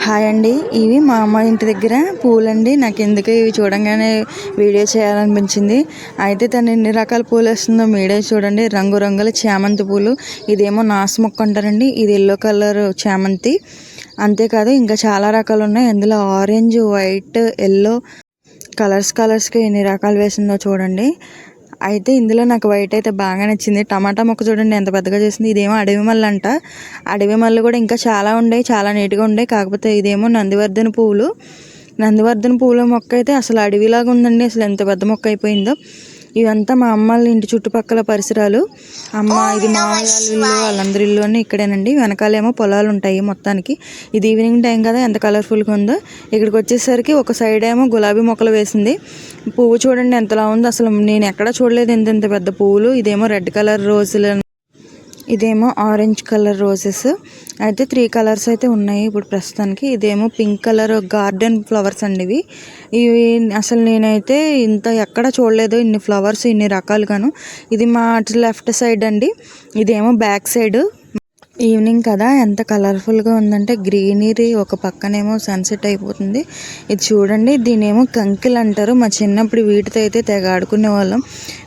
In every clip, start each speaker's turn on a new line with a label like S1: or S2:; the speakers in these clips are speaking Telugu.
S1: హాయ్ అండి, ఇవి మా అమ్మ ఇంటి దగ్గర పూలండి. నాకు ఎందుకు ఇవి చూడంగానే వీడియో చేయాలనిపించింది. అయితే తను ఎన్ని రకాల పూలు వేస్తుందో మీడియా చూడండి. రంగురంగుల చామంతి పూలు. ఇదేమో నాసు మొక్క అంటారండి. ఇది ఎల్లో కలర్ చామంతి. అంతేకాదు ఇంకా చాలా రకాలు ఉన్నాయి. అందులో ఆరెంజ్, వైట్, ఎల్లో కలర్స్గా ఎన్ని రకాలు వేసిందో చూడండి. అయితే ఇందులో నాకు వైట్ అయితే బాగా నచ్చింది. టమాటా మొక్క చూడండి ఎంత పెద్దగా చేసింది. ఇదేమో అడవి మల్లి అంట. అడవి మల్లి కూడా ఇంకా చాలా ఉండే, చాలా నీట్గా ఉండే. కాకపోతే ఇదేమో నందివర్ధన పువ్వుల మొక్క అయితే అసలు అడవిలాగా ఉందండి. అసలు ఎంత పెద్ద మొక్క అయిపోయిందో. ఇవంతా మా అమ్మ వాళ్ళ ఇంటి చుట్టుపక్కల పరిసరాలు. ఇది మా ఇల్లు, వాళ్ళందరి ఇల్లు అని ఇక్కడేనండి. వెనకాలేమో పొలాలు ఉంటాయి మొత్తానికి. ఇది ఈవినింగ్ టైం కదా, ఎంత కలర్ఫుల్గా ఉందో. ఇక్కడికి వచ్చేసరికి ఒక సైడ్ ఏమో గులాబీ మొక్కలు వేసింది. పువ్వు చూడండి ఎంతలా ఉందో. అసలు నేను ఎక్కడా చూడలేదు ఇంత పెద్ద పువ్వులు. ఇదేమో రెడ్ కలర్ రోజులు, ఇదేమో ఆరెంజ్ కలర్ రోజెస్. అయితే 3 కలర్స్ అయితే ఉన్నాయి ఇప్పుడు ప్రస్తుతానికి. ఇదేమో పింక్ కలర్ గార్డెన్ ఫ్లవర్స్ అండి. ఇవి అసలు నేనైతే ఇంత ఎక్కడ చూడలేదు, ఇన్ని ఫ్లవర్స్ ఇన్ని రకాలుగాను. ఇది మా లెఫ్ట్ సైడ్ అండి. ఇదేమో బ్యాక్ సైడ్. ఈవినింగ్ కదా, ఎంత కలర్ఫుల్గా ఉందంటే గ్రీనరీ. ఒక పక్కనేమో సన్సెట్ అయిపోతుంది. ఇది చూడండి, దీనేమో కంకిలు అంటారు. మా చిన్నప్పుడు వీటితో అయితే తెగ ఆడుకునే వాళ్ళం.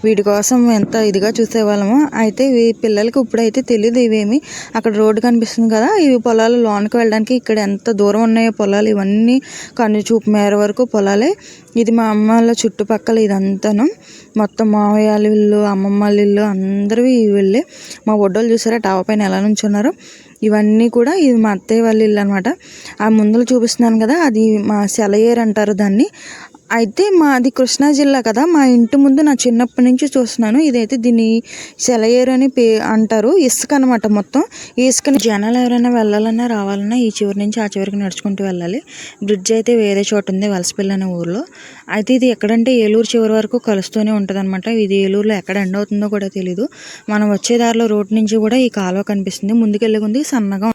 S1: వీటి కోసం ఎంత ఇదిగా చూసేవాళ్ళము. అయితే ఇవి పిల్లలకి ఇప్పుడైతే తెలియదు ఇవేమి. అక్కడ రోడ్డు కనిపిస్తుంది కదా, ఇవి పొలాలు లోనికి వెళ్ళడానికి. ఇక్కడ ఎంత దూరం ఉన్నాయో పొలాలు. ఇవన్నీ కన్ను చూపు మేర వరకు పొలాలే. ఇది మా అమ్మ వాళ్ళ చుట్టుపక్కల ఇదంతాను. మొత్తం మావయ్య వాళ్ళ ఇల్లు, అమ్మమ్మ వాళ్ళ ఇల్లు అందరూ ఈ వెళ్ళే. మా ఒడ్డోళ్ళు చూసారా టావా పైన ఎలా నుంచున్నారు. ఇవన్నీ కూడా ఇది మా అత్తయ్య వాళ్ళ ఇల్లు అనమాట. ఆ ముందులో చూపిస్తున్నాను కదా, అది మా సెలయేరు అంటారు దాన్ని. అయితే మాది కృష్ణా జిల్లా కదా, మా ఇంటి ముందు నా చిన్నప్పటి నుంచి చూస్తున్నాను. ఇదైతే దీన్ని సెలయేరు అని అంటారు. ఇసుక అనమాట మొత్తం. ఈ ఇసుకని జనాలు ఎవరైనా వెళ్ళాలన్నా రావాలన్నా ఈ చివరి నుంచి ఆ చివరికి నడుచుకుంటూ వెళ్ళాలి. బ్రిడ్జ్ అయితే వేరే చోట ఉంది, వలసపల్లి అనే ఊర్లో. అయితే ఇది ఎక్కడంటే ఏలూరు చివరి వరకు కలుస్తూనే ఉంటుంది అనమాట. ఇది ఏలూరులో ఎక్కడ ఎండ్ అవుతుందో కూడా తెలీదు. మనం వచ్చే దారిలో రోడ్డు నుంచి కూడా ఈ కాలువ కనిపిస్తుంది. ముందుకెళ్ళే సన్నగా